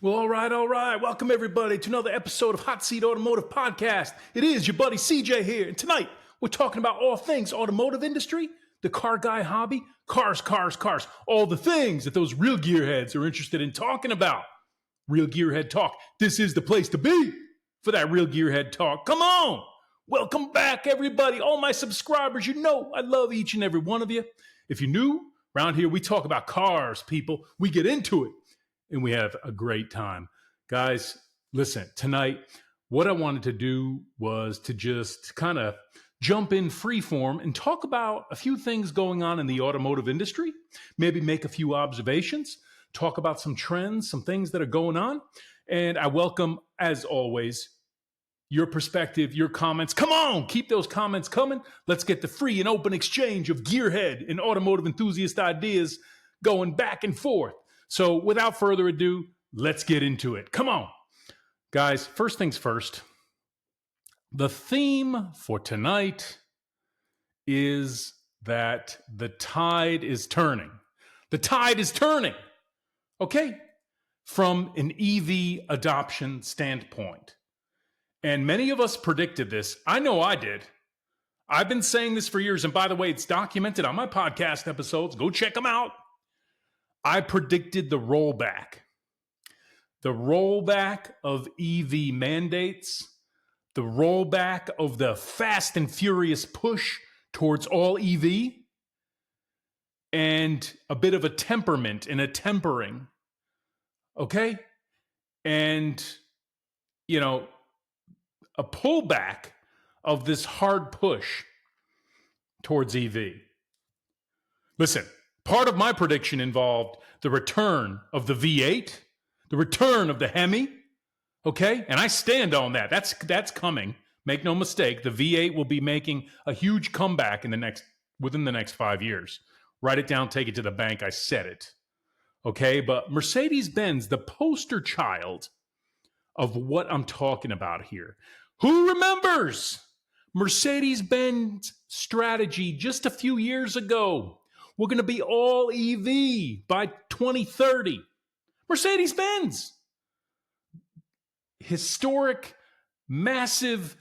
Well, all right, all right. Welcome, everybody, to another episode of Hot Seat Automotive Podcast. It is your buddy CJ here, and tonight we're talking about all things automotive industry, the car guy hobby, cars, all the things that those real gearheads are interested in talking about. Real Gearhead Talk. This is the place to be for that Real Gearhead Talk. Come on. Welcome back, everybody. All my subscribers, you know I love each and every one of you. If you're new, around here we talk about cars, people. We get into it. And we have a great time. Guys, listen, tonight, what I wanted to do was to just kind of jump in freeform and talk about a few things going on in the automotive industry, maybe make a few observations, talk about some trends, some things that are going on. And I welcome, as always, your perspective, your comments. Come on, keep those comments coming. Let's get the free and open exchange of gearhead and automotive enthusiast ideas going back and forth. So without further ado, let's get into it. Come on. Guys, first things first. The theme for tonight is that the tide is turning. The tide is turning, okay? From an EV adoption standpoint. And many of us predicted this. I know I did. I've been saying this for years. And by the way, it's documented on my podcast episodes. Go check them out. I predicted the rollback of EV mandates, the rollback of the fast and furious push towards all EV, and a bit of a temperament and a tempering, okay? And, you know, a pullback of this hard push towards EV. Listen. Part of my prediction involved the return of the V8, the return of the Hemi, okay? And I stand on that. That's coming. Make no mistake, the V8 will be making a huge comeback within the next 5 years. Write it down, take it to the bank. I said it, okay? But Mercedes-Benz, the poster child of what I'm talking about here. Who remembers Mercedes-Benz strategy just a few years ago? We're going to be all EV by 2030. Mercedes-Benz. Historic, massive,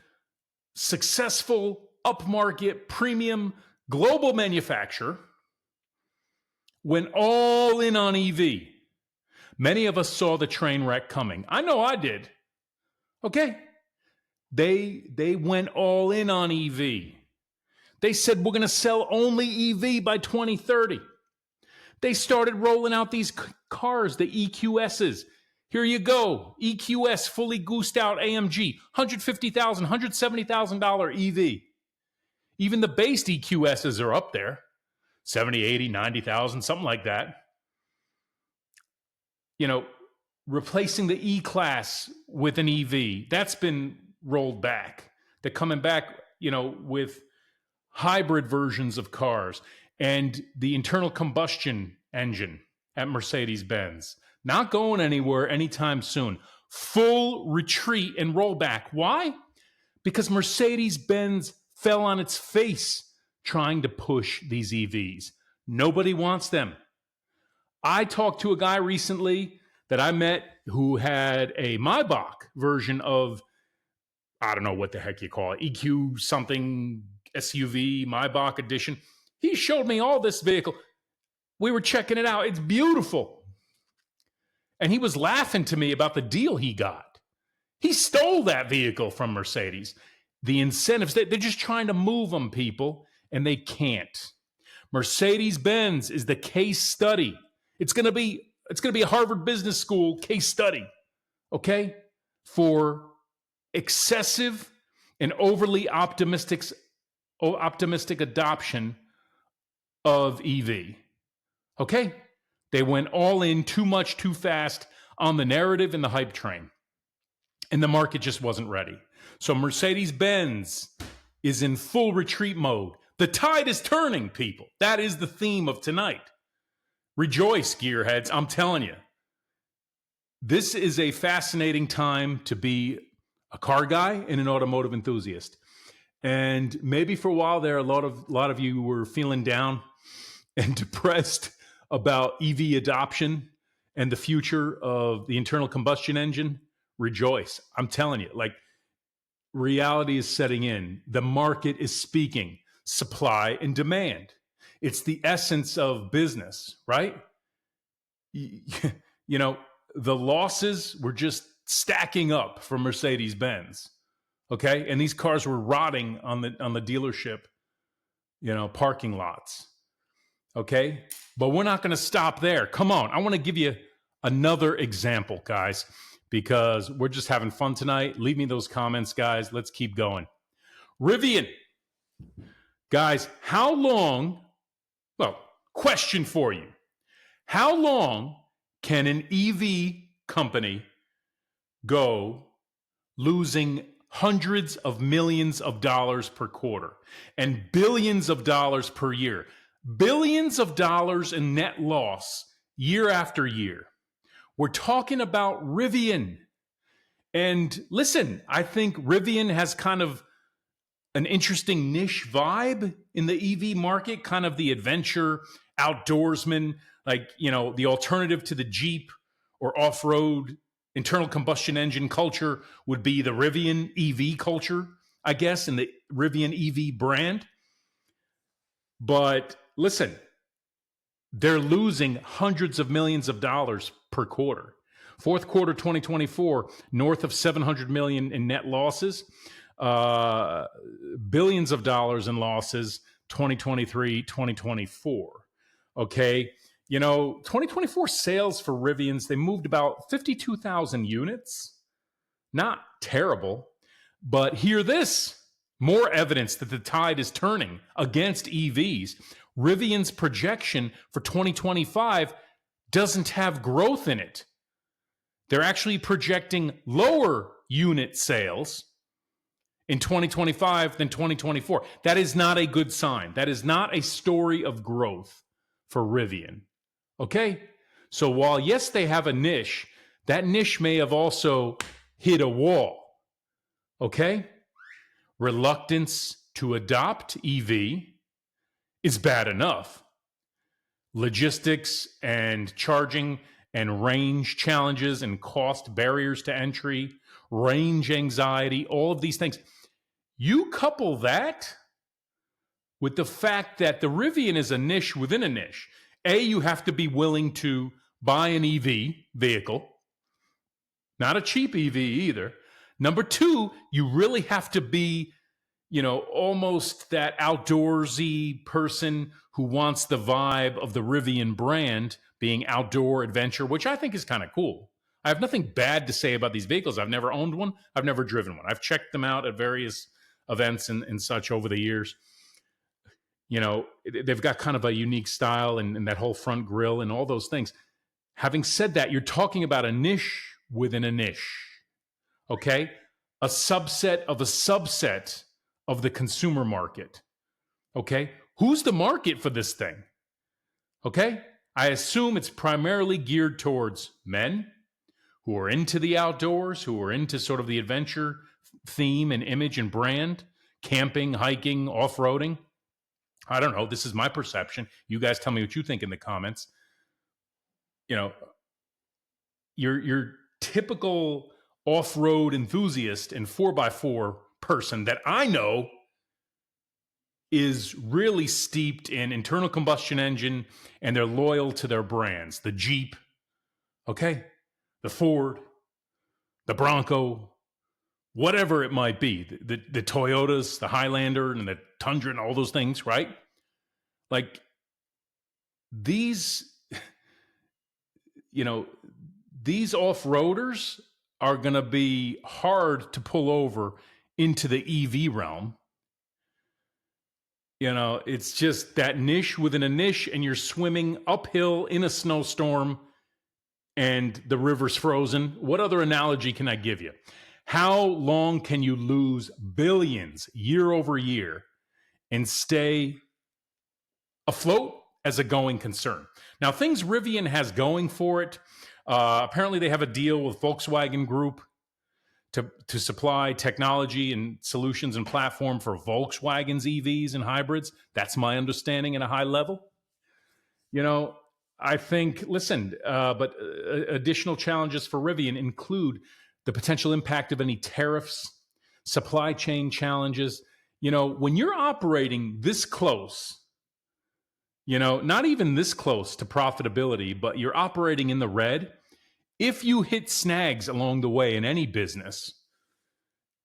successful, upmarket, premium, global manufacturer went all in on EV. Many of us saw the train wreck coming. I know I did. Okay? They went all in on EV. They said, we're going to sell only EV by 2030. They started rolling out these cars, the EQSs. Here you go. EQS, fully goosed out AMG, $150,000, $170,000 EV. Even the base EQSs are up there. 70, 80, 90,000, something like that. You know, replacing the E-Class with an EV, that's been rolled back. They're coming back, you know, with hybrid versions of cars and the internal combustion engine at Mercedes-Benz. Not going anywhere anytime soon. Full retreat and rollback. Why? Because Mercedes-Benz fell on its face trying to push these EVs. Nobody wants them. I talked to a guy recently that I met who had a Maybach version of, I don't know what the heck you call it, EQ something SUV, Maybach edition. He showed me all this vehicle. We were checking it out. It's beautiful. And he was laughing to me about the deal he got. He stole that vehicle from Mercedes. The incentives, they're just trying to move them, people, and they can't. Mercedes-Benz is the case study. It's going to be a Harvard Business School case study, okay, for excessive and overly optimistic adoption of EV. Okay? They went all in too much, too fast on the narrative and the hype train. And the market just wasn't ready. So Mercedes-Benz is in full retreat mode. The tide is turning, people. That is the theme of tonight. Rejoice, gearheads. I'm telling you. This is a fascinating time to be a car guy and an automotive enthusiast. And maybe for a while there, a lot of you were feeling down and depressed about EV adoption and the future of the internal combustion engine, rejoice. I'm telling you, like, reality is setting in. The market is speaking. Supply and demand. It's the essence of business, right? You know, the losses were just stacking up for Mercedes-Benz. Okay? And these cars were rotting on the dealership, parking lots. Okay? But we're not going to stop there. Come on. I want to give you another example, guys, because we're just having fun tonight. Leave me those comments, guys. Let's keep going. Rivian. Guys, how long? Well, question for you. How long can an EV company go losing hundreds of millions of dollars per quarter and billions of dollars per year? Billions of dollars in net loss year after year. We're talking about Rivian. And listen, I think Rivian has kind of an interesting niche vibe in the EV market, kind of the adventure, outdoorsman, like, the alternative to the Jeep or off-road internal combustion engine culture would be the Rivian EV culture, I guess, in the Rivian EV brand. But listen, they're losing hundreds of millions of dollars per quarter. Fourth quarter 2024, north of 700 million in net losses, billions of dollars in losses 2023, 2024. Okay. 2024 sales for Rivians, they moved about 52,000 units. Not terrible, but hear this. More evidence that the tide is turning against EVs. Rivian's projection for 2025 doesn't have growth in it. They're actually projecting lower unit sales in 2025 than 2024. That is not a good sign. That is not a story of growth for Rivian. Okay? So while, yes, they have a niche, that niche may have also hit a wall. Okay? Reluctance to adopt EV is bad enough. Logistics and charging and range challenges and cost barriers to entry, range anxiety, all of these things. You couple that with the fact that the Rivian is a niche within a niche. A, you have to be willing to buy an EV vehicle, not a cheap EV either. Number two, you really have to be, almost that outdoorsy person who wants the vibe of the Rivian brand, being outdoor adventure, which I think is kind of cool. I have nothing bad to say about these vehicles. I've never owned one. I've never driven one. I've checked them out at various events and such over the years. They've got kind of a unique style and that whole front grille and all those things. Having said that, you're talking about a niche within a niche, okay? A subset of the consumer market, okay? Who's the market for this thing, okay? I assume it's primarily geared towards men who are into the outdoors, who are into sort of the adventure theme and image and brand, camping, hiking, off-roading. I don't know. This is my perception. You guys tell me what you think in the comments. Your typical off-road enthusiast and 4x4 person that I know is really steeped in internal combustion engine and they're loyal to their brands. The Jeep, okay? The Ford, the Bronco, whatever it might be, the Toyotas, the Highlander and the Tundra and all those things, right? Like these, these off-roaders are going to be hard to pull over into the EV realm. It's just that niche within a niche, and you're swimming uphill in a snowstorm and the river's frozen. What other analogy can I give you? How long can you lose billions year over year and stay afloat as a going concern? Now, things Rivian has going for it, apparently they have a deal with Volkswagen Group to supply technology and solutions and platform for Volkswagen's EVs and hybrids. That's my understanding at a high level. I think, listen, but additional challenges for Rivian include the potential impact of any tariffs, supply chain challenges. When you're operating this close, not even this close to profitability, but you're operating in the red, if you hit snags along the way in any business,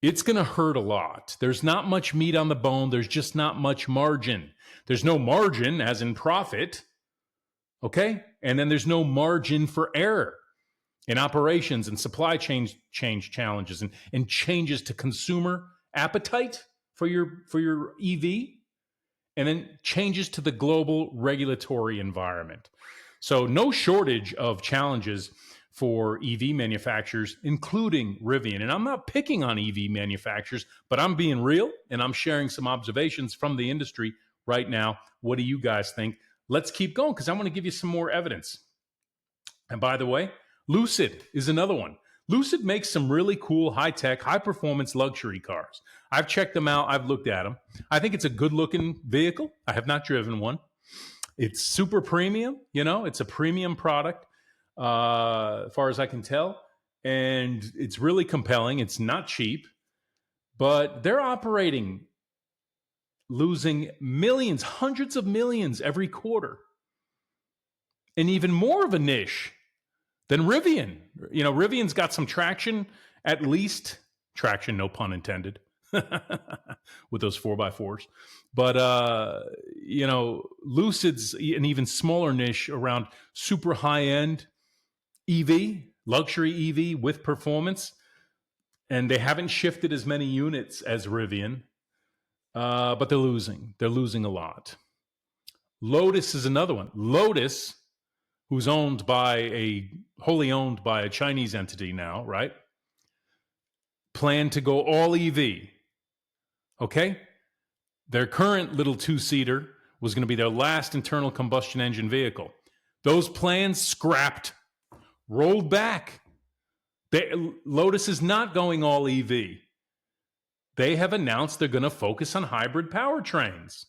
it's going to hurt a lot. There's not much meat on the bone. There's just not much margin. There's no margin, as in profit. Okay? And then there's no margin for error in operations and supply chain change challenges and changes to consumer appetite for your EV, and then changes to the global regulatory environment. So no shortage of challenges for EV manufacturers, including Rivian. And I'm not picking on EV manufacturers, but I'm being real and I'm sharing some observations from the industry right now. What do you guys think? Let's keep going because I want to give you some more evidence. And by the way, Lucid is another one. Lucid makes some really cool, high-tech, high-performance luxury cars. I've checked them out. I've looked at them. I think it's a good-looking vehicle. I have not driven one. It's super premium. It's a premium product as far as I can tell. And it's really compelling. It's not cheap. But they're operating, losing millions, hundreds of millions every quarter. And even more of a niche than Rivian. Rivian's got some traction, at least traction, no pun intended, with those 4x4s. But, Lucid's an even smaller niche around super high-end EV, luxury EV with performance. And they haven't shifted as many units as Rivian, but they're losing. They're losing a lot. Lotus is another one. Lotus, who's wholly owned by a Chinese entity now, right? Plan to go all EV. Okay? Their current little two-seater was going to be their last internal combustion engine vehicle. Those plans scrapped, rolled back. Lotus is not going all EV. They have announced they're going to focus on hybrid powertrains.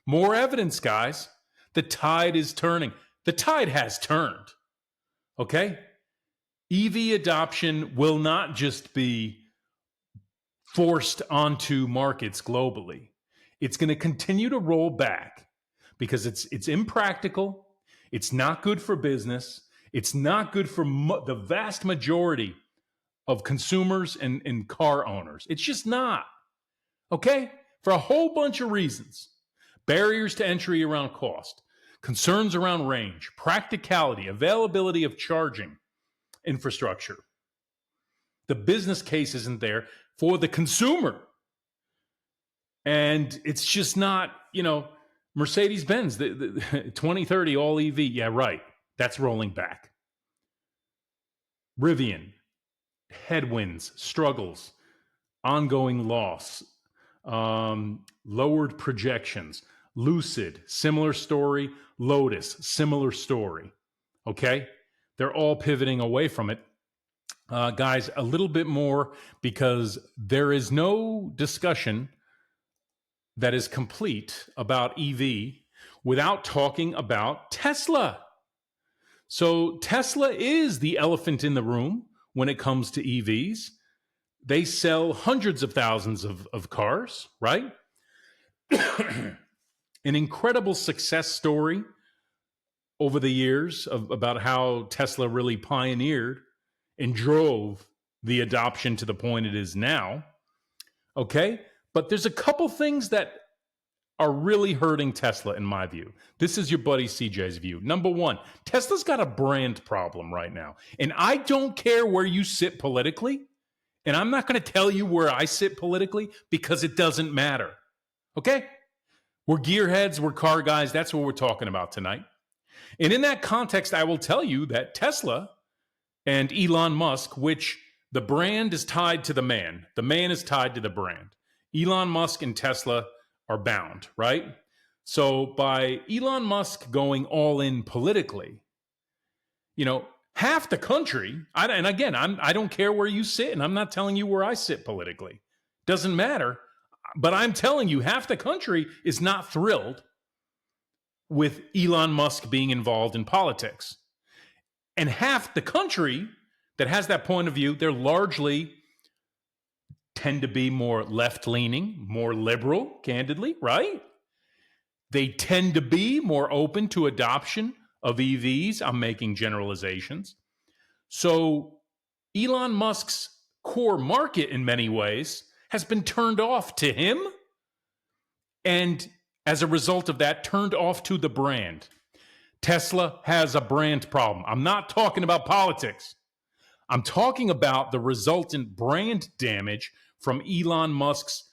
More evidence, guys. The tide is turning. The tide has turned, okay? EV adoption will not just be forced onto markets globally. It's going to continue to roll back because it's impractical. It's not good for business. It's not good for the vast majority of consumers and car owners. It's just not, okay? For a whole bunch of reasons. Barriers to entry around cost. Concerns around range, practicality, availability of charging infrastructure. The business case isn't there for the consumer. And it's just not, Mercedes-Benz, the 2030 all EV. Yeah, right. That's rolling back. Rivian, headwinds, struggles, ongoing loss, lowered projections. Lucid, similar story. Lotus, similar story. Okay? They're all pivoting away from it. Guys, a little bit more because there is no discussion that is complete about EV without talking about Tesla. So Tesla is the elephant in the room when it comes to EVs. They sell hundreds of thousands of cars, right? An incredible success story over the years about how Tesla really pioneered and drove the adoption to the point it is now. Okay? But there's a couple things that are really hurting Tesla, in my view. This is your buddy CJ's view. Number one, Tesla's got a brand problem right now. And I don't care where you sit politically. And I'm not going to tell you where I sit politically because it doesn't matter. Okay? We're gearheads, we're car guys. That's what we're talking about tonight. And in that context, I will tell you that Tesla and Elon Musk, which the brand is tied to the man is tied to the brand. Elon Musk and Tesla are bound, right? So by Elon Musk going all in politically, half the country, and again, I don't care where you sit, and I'm not telling you where I sit politically. Doesn't matter. But I'm telling you, half the country is not thrilled with Elon Musk being involved in politics. And half the country that has that point of view, they're largely tend to be more left-leaning, more liberal, candidly, right? They tend to be more open to adoption of EVs. I'm making generalizations. So Elon Musk's core market in many ways has been turned off to him, and as a result of that, turned off to the brand. Tesla has a brand problem. I'm not talking about politics. I'm talking about the resultant brand damage from Elon Musk's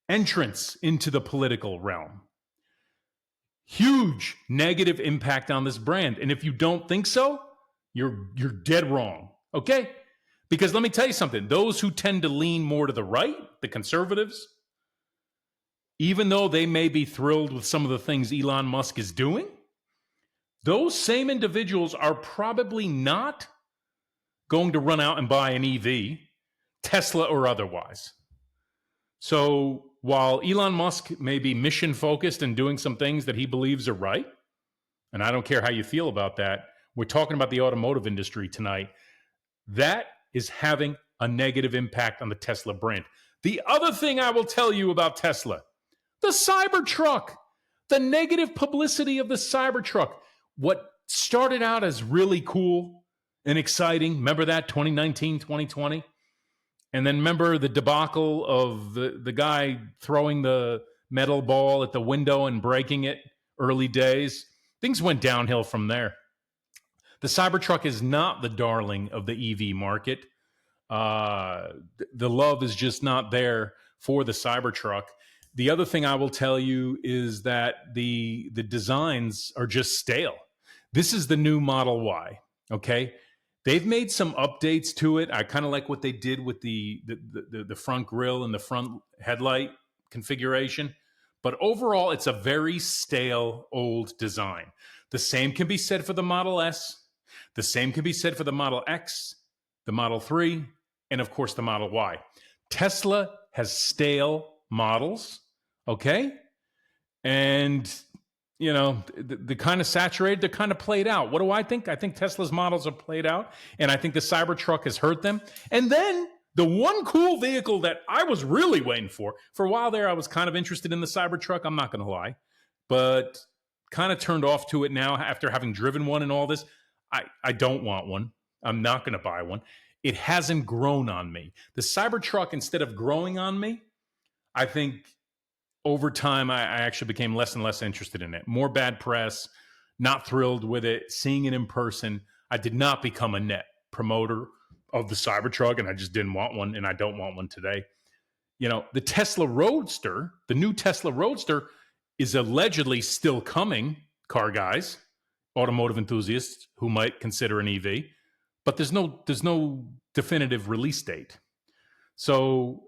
entrance into the political realm. Huge negative impact on this brand. And if you don't think so, you're dead wrong. Okay? Because let me tell you something. Those who tend to lean more to the right, the conservatives, even though they may be thrilled with some of the things Elon Musk is doing, those same individuals are probably not going to run out and buy an EV, Tesla or otherwise. So while Elon Musk may be mission focused and doing some things that he believes are right, and I don't care how you feel about that, we're talking about the automotive industry tonight, that is having a negative impact on the Tesla brand. The other thing I will tell you about Tesla, the Cybertruck, the negative publicity of the Cybertruck. What started out as really cool and exciting, remember that, 2019, 2020? And then remember the debacle of the guy throwing the metal ball at the window and breaking it, early days. Things went downhill from there. The Cybertruck is not the darling of the EV market. The love is just not there for the Cybertruck. The other thing I will tell you is that the designs are just stale. This is the new Model Y, okay? They've made some updates to it. I kind of like what they did with the front grille and the front headlight configuration. But overall, it's a very stale, old design. The same can be said for the Model S. The same can be said for the Model X, the Model 3, and of course the Model Y. Tesla has stale models, okay? And you know, they're kind of saturated, they're kind of played out. What do I think? I think Tesla's models are played out, and I think the Cybertruck has hurt them. And then the one cool vehicle that I was really waiting for a while there, I was kind of interested in the Cybertruck, I'm not going to lie, but kind of turned off to it now after having driven one and all this. I don't want one. I'm not going to buy one. It hasn't grown on me. The Cybertruck, instead of growing on me, I think over time, I actually became less and less interested in it. More bad press, not thrilled with it, seeing it in person. I did not become a net promoter of the Cybertruck, and I just didn't want one, and I don't want one today. You know, the Tesla Roadster, the new Tesla Roadster, is allegedly still coming, car guys, automotive enthusiasts who might consider an EV, but there's no definitive release date. So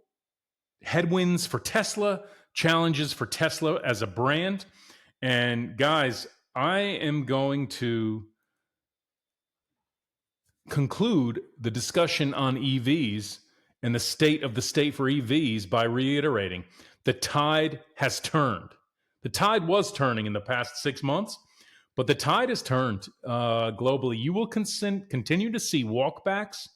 headwinds for Tesla, challenges for Tesla as a brand. And guys, I am going to conclude the discussion on EVs and the state of the state for EVs by reiterating the tide has turned. The tide was turning in the past 6 months, but the tide has turned globally. You will continue to see walkbacks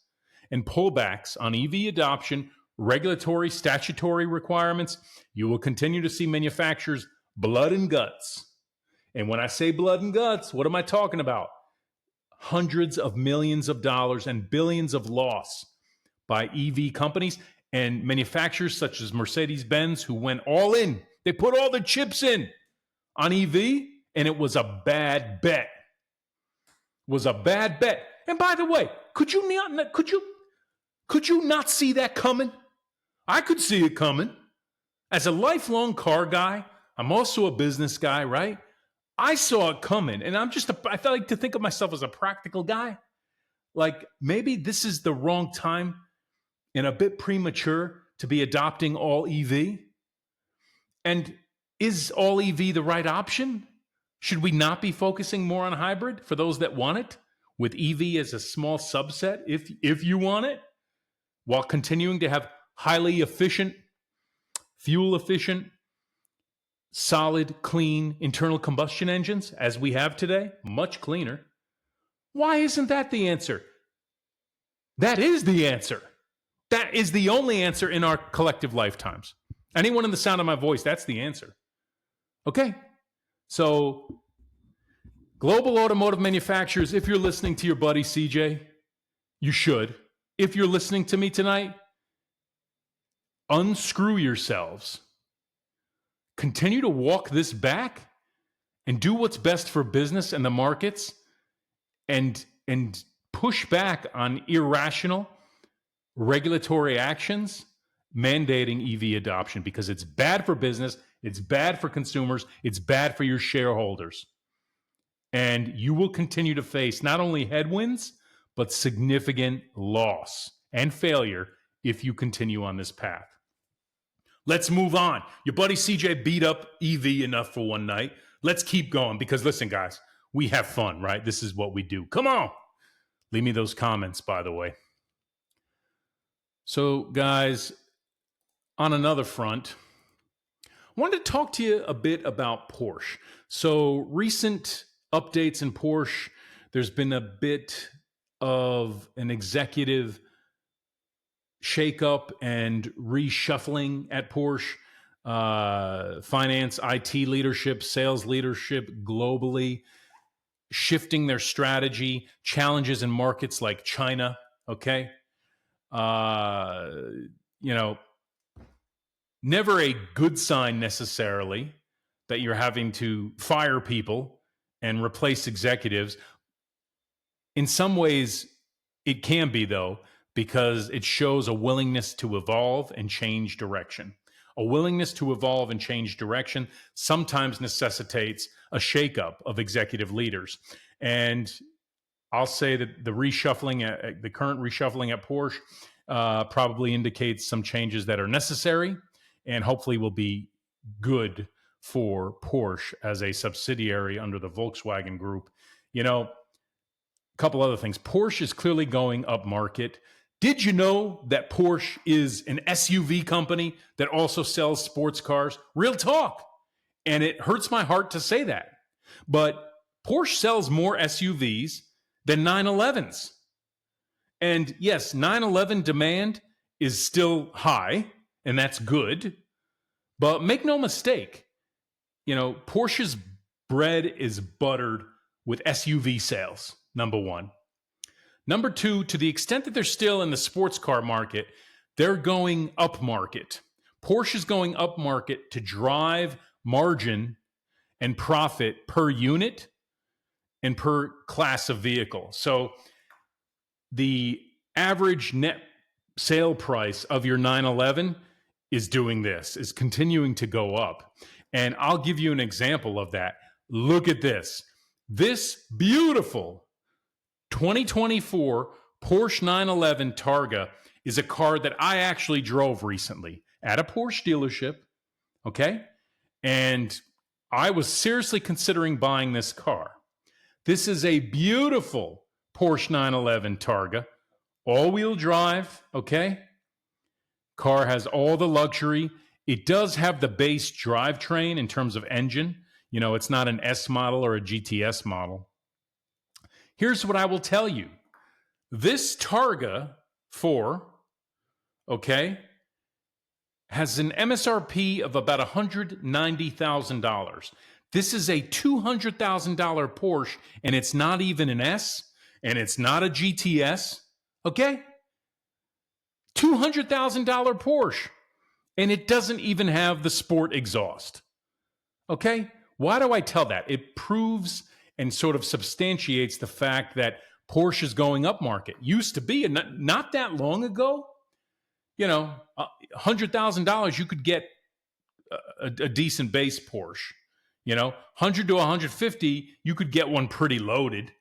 and pullbacks on EV adoption, regulatory, statutory requirements. You will continue to see manufacturers blood and guts. And when I say blood and guts, what am I talking about? Hundreds of millions of dollars and billions of loss by EV companies and manufacturers such as Mercedes-Benz, who went all in. They put all the chips in on EV, and it was a bad bet. And by the way, could you not see that coming? I could see it coming. As a lifelong car guy, I'm also a business guy, right? I saw it coming, and I like to think of myself as a practical guy. Like, maybe this is the wrong time and a bit premature to be adopting all EV. And is all EV the right option? Should we not be focusing more on hybrid for those that want it, with EV as a small subset, if you want it, while continuing to have highly efficient, fuel efficient solid, clean internal combustion engines as we have today, much cleaner. Why isn't that the answer? That is the answer. That is the only answer in our collective lifetimes. Anyone in the sound of my voice, that's the answer. Okay? So, global automotive manufacturers, if you're listening to your buddy CJ, you should. If you're listening to me tonight, unscrew yourselves. Continue to walk this back and do what's best for business and the markets and push back on irrational regulatory actions mandating EV adoption, because it's bad for business, it's bad for consumers, it's bad for your shareholders. And you will continue to face not only headwinds, but significant loss and failure if you continue on this path. Let's move on. Your buddy CJ beat up EV enough for one night. Let's keep going, because listen, guys, we have fun, right? This is what we do. Come on. Leave me those comments, by the way. So, guys, on another front, I wanted to talk to you a bit about Porsche. So, recent updates in Porsche, there's been a bit of an executive shakeup and reshuffling at Porsche. Finance, IT leadership, sales leadership globally, shifting their strategy, challenges in markets like China, okay? Never a good sign necessarily that you're having to fire people and replace executives. In some ways, it can be, though, because it shows a willingness to evolve and change direction. A willingness to evolve and change direction sometimes necessitates a shakeup of executive leaders. And I'll say that the current reshuffling at Porsche probably indicates some changes that are necessary and hopefully will be good for Porsche as a subsidiary under the Volkswagen Group. A couple other things. Porsche is clearly going up market. Did you know that Porsche is an SUV company that also sells sports cars? Real talk. And it hurts my heart to say that. But Porsche sells more SUVs than 911s. And yes, 911 demand is still high, and that's good. But make no mistake, Porsche's bread is buttered with SUV sales, number one. Number two, to the extent that they're still in the sports car market, they're going up market. Porsche is going up market to drive margin and profit per unit and per class of vehicle. So the average net sale price of your 911 is doing this, is continuing to go up. And I'll give you an example of that. Look at this. This beautiful 2024 Porsche 911 Targa is a car that I actually drove recently at a Porsche dealership, okay? And I was seriously considering buying this car. This is a beautiful Porsche 911 Targa, all-wheel drive, okay? Car has all the luxury. It does have the base drivetrain in terms of engine. It's not an S model or a GTS model. Here's what I will tell you. This Targa 4, okay, has an MSRP of about $190,000. This is a $200,000 Porsche, and it's not even an S, and it's not a GTS, okay? $200,000 Porsche, and it doesn't even have the sport exhaust, okay? Why do I tell that? It proves and sort of substantiates the fact that Porsche is going up market. Used to be, and not that long ago, $100,000, you could get a decent base Porsche. 100 to 150, you could get one pretty loaded,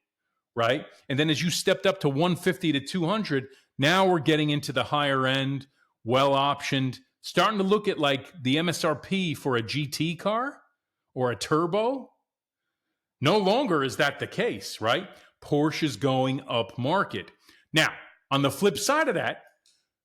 right? And then as you stepped up to 150 to 200, now we're getting into the higher end, well optioned, starting to look at like the MSRP for a GT car or a turbo. No longer is that the case, right? Porsche is going up market. Now, on the flip side of that,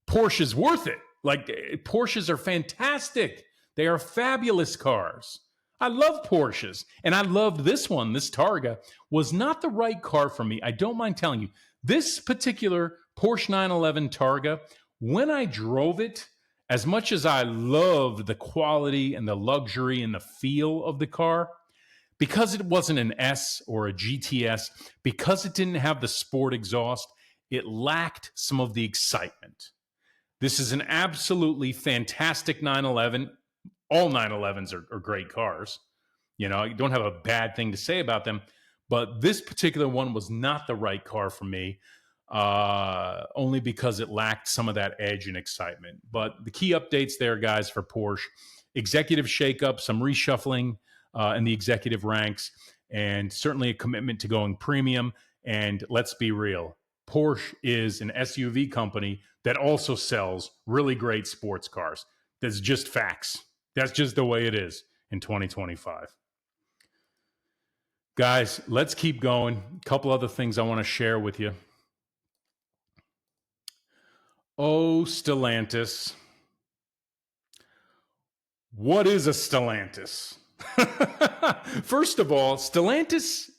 Porsche is worth it. Like, Porsches are fantastic. They are fabulous cars. I love Porsches, and I loved this one. This Targa was not the right car for me. I don't mind telling you. This particular Porsche 911 Targa, when I drove it, as much as I loved the quality and the luxury and the feel of the car, because it wasn't an S or a GTS, because it didn't have the sport exhaust, it lacked some of the excitement. This is an absolutely fantastic 911. All 911s are great cars. You know, you don't have a bad thing to say about them. But this particular one was not the right car for me, only because it lacked some of that edge and excitement. But the key updates there, guys, for Porsche: executive shakeup, some reshuffling in the executive ranks, and certainly a commitment to going premium. And let's be real, Porsche is an SUV company that also sells really great sports cars. That's just facts. That's just the way it is in 2025. Guys, let's keep going. A couple other things I want to share with you. Oh, Stellantis. What is a Stellantis? First of all, Stellantis,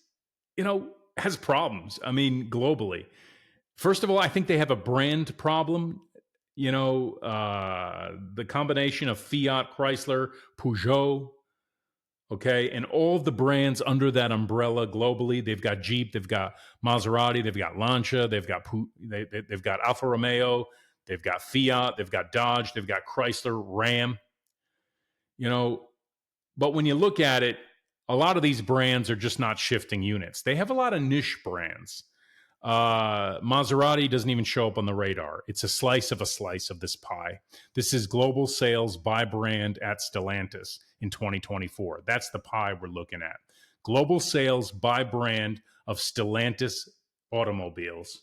has problems. I mean, globally. First of all, I think they have a brand problem. The combination of Fiat, Chrysler, Peugeot, okay, and all of the brands under that umbrella globally. They've got Jeep, they've got Maserati, they've got Lancia, they've got Alfa Romeo, they've got Fiat, they've got Dodge, they've got Chrysler, Ram. But when you look at it, a lot of these brands are just not shifting units. They have a lot of niche brands. Maserati doesn't even show up on the radar. It's a slice of this pie. This is global sales by brand at Stellantis in 2024. That's the pie we're looking at. Global sales by brand of Stellantis automobiles.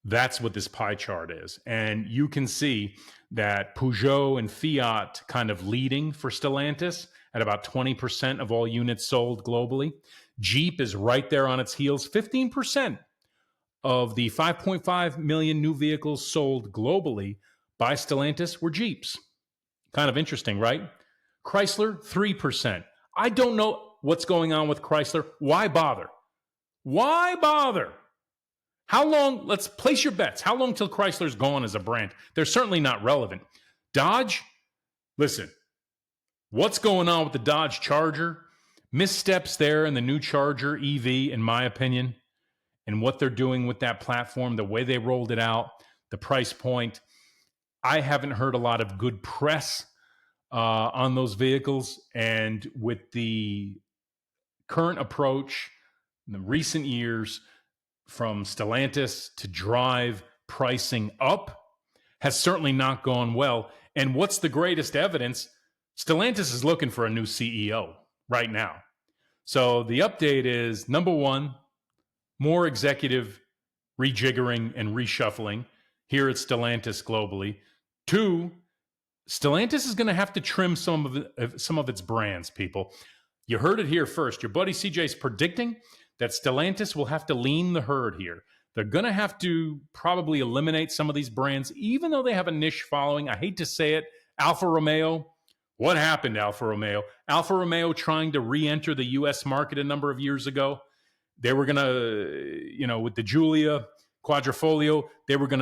That's what this pie chart is. And you can see that Peugeot and Fiat kind of leading for Stellantis at about 20% of all units sold globally. Jeep is right there on its heels, 15% of the 5.5 million new vehicles sold globally by Stellantis were Jeeps. Kind of interesting, right? Chrysler, 3%. I don't know what's going on with Chrysler. Why bother? Why bother? How long? Let's place your bets. How long till Chrysler's gone as a brand? They're certainly not relevant. Dodge, listen, what's going on with the Dodge Charger? Missteps there in the new Charger EV, in my opinion, and what they're doing with that platform, the way they rolled it out, the price point. I haven't heard a lot of good press on those vehicles. And with the current approach in the recent years from Stellantis to drive pricing up has certainly not gone well. And what's the greatest evidence? Stellantis is looking for a new CEO right now. So the update is, number one, more executive rejiggering and reshuffling here at Stellantis globally. Two, Stellantis is going to have to trim some of its brands, people. You heard it here first. Your buddy CJ's predicting that Stellantis will have to lean the herd here. They're going to have to probably eliminate some of these brands, even though they have a niche following. I hate to say it. Alfa Romeo. What happened, Alfa Romeo? Alfa Romeo trying to re-enter the U.S. market a number of years ago. They were going to, with the Giulia Quadrifoglio, they were going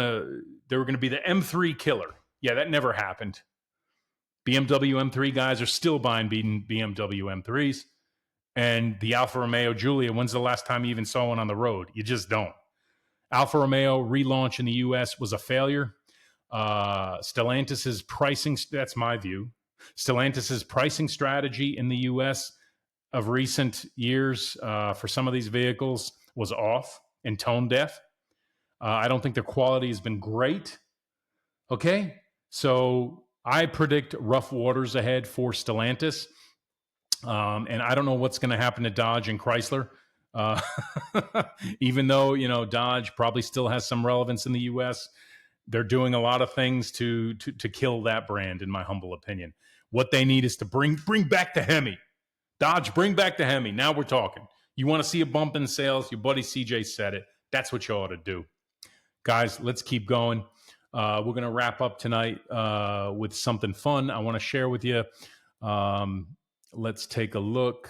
to be the M3 killer. Yeah, that never happened. BMW M3 guys are still buying BMW M3s. And the Alfa Romeo Giulia, when's the last time you even saw one on the road? You just don't. Alfa Romeo relaunch in the U.S. was a failure. Stellantis's pricing, that's my view. Stellantis's pricing strategy in the U.S. of recent years for some of these vehicles was off and tone deaf. I don't think their quality has been great. Okay, so I predict rough waters ahead for Stellantis. And I don't know what's going to happen to Dodge and Chrysler. Even though, Dodge probably still has some relevance in the U.S., they're doing a lot of things to kill that brand, in my humble opinion. What they need is to bring back the Hemi. Dodge, bring back the Hemi. Now we're talking. You want to see a bump in sales? Your buddy CJ said it. That's what you ought to do. Guys, let's keep going. We're going to wrap up tonight with something fun I want to share with you. let's take a look.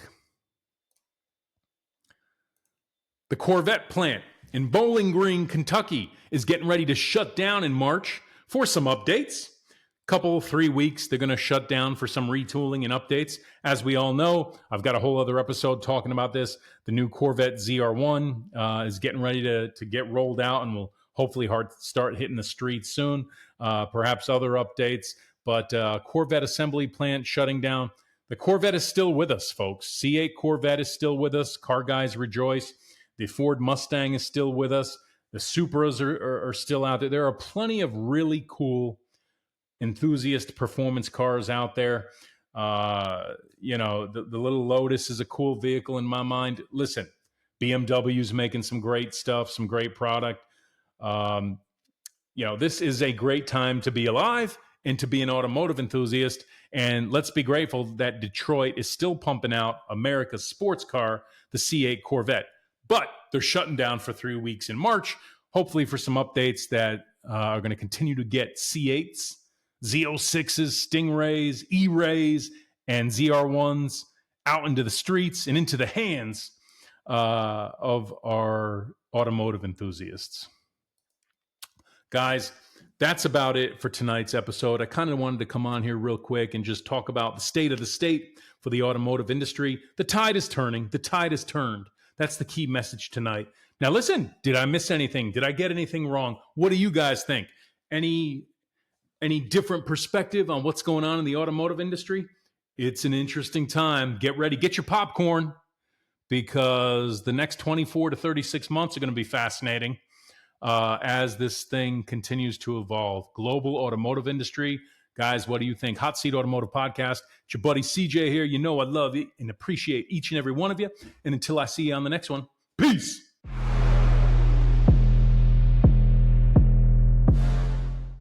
The Corvette plant in Bowling Green, Kentucky is getting ready to shut down in March for some updates. Couple, 3 weeks, they're going to shut down for some retooling and updates. As we all know, I've got a whole other episode talking about this. The new Corvette ZR1 is getting ready to get rolled out and will hopefully start hitting the streets soon. Perhaps other updates, but Corvette assembly plant shutting down. The Corvette is still with us, folks. C8 Corvette is still with us. Car guys rejoice. The Ford Mustang is still with us. The Supras are still out there. There are plenty of really cool enthusiast performance cars out there. The little Lotus is a cool vehicle in my mind. Listen, BMW's making some great stuff, some great product. This is a great time to be alive and to be an automotive enthusiast. And let's be grateful that Detroit is still pumping out America's sports car, the C8 Corvette. But they're shutting down for 3 weeks in March, hopefully for some updates that are going to continue to get C8s, Z06s, Stingrays, E-Rays, and ZR1s out into the streets and into the hands of our automotive enthusiasts. Guys, that's about it for tonight's episode. I kind of wanted to come on here real quick and just talk about the state of the state for the automotive industry. The tide is turning. The tide has turned. That's the key message tonight. Now, listen, did I miss anything? Did I get anything wrong? What do you guys think? Any different perspective on what's going on in the automotive industry? It's an interesting time. Get ready. Get your popcorn, because the next 24 to 36 months are going to be fascinating as this thing continues to evolve. Global automotive industry. Guys, what do you think? Hot Seat Automotive Podcast. It's your buddy CJ here. You know I love you and appreciate each and every one of you. And until I see you on the next one, peace.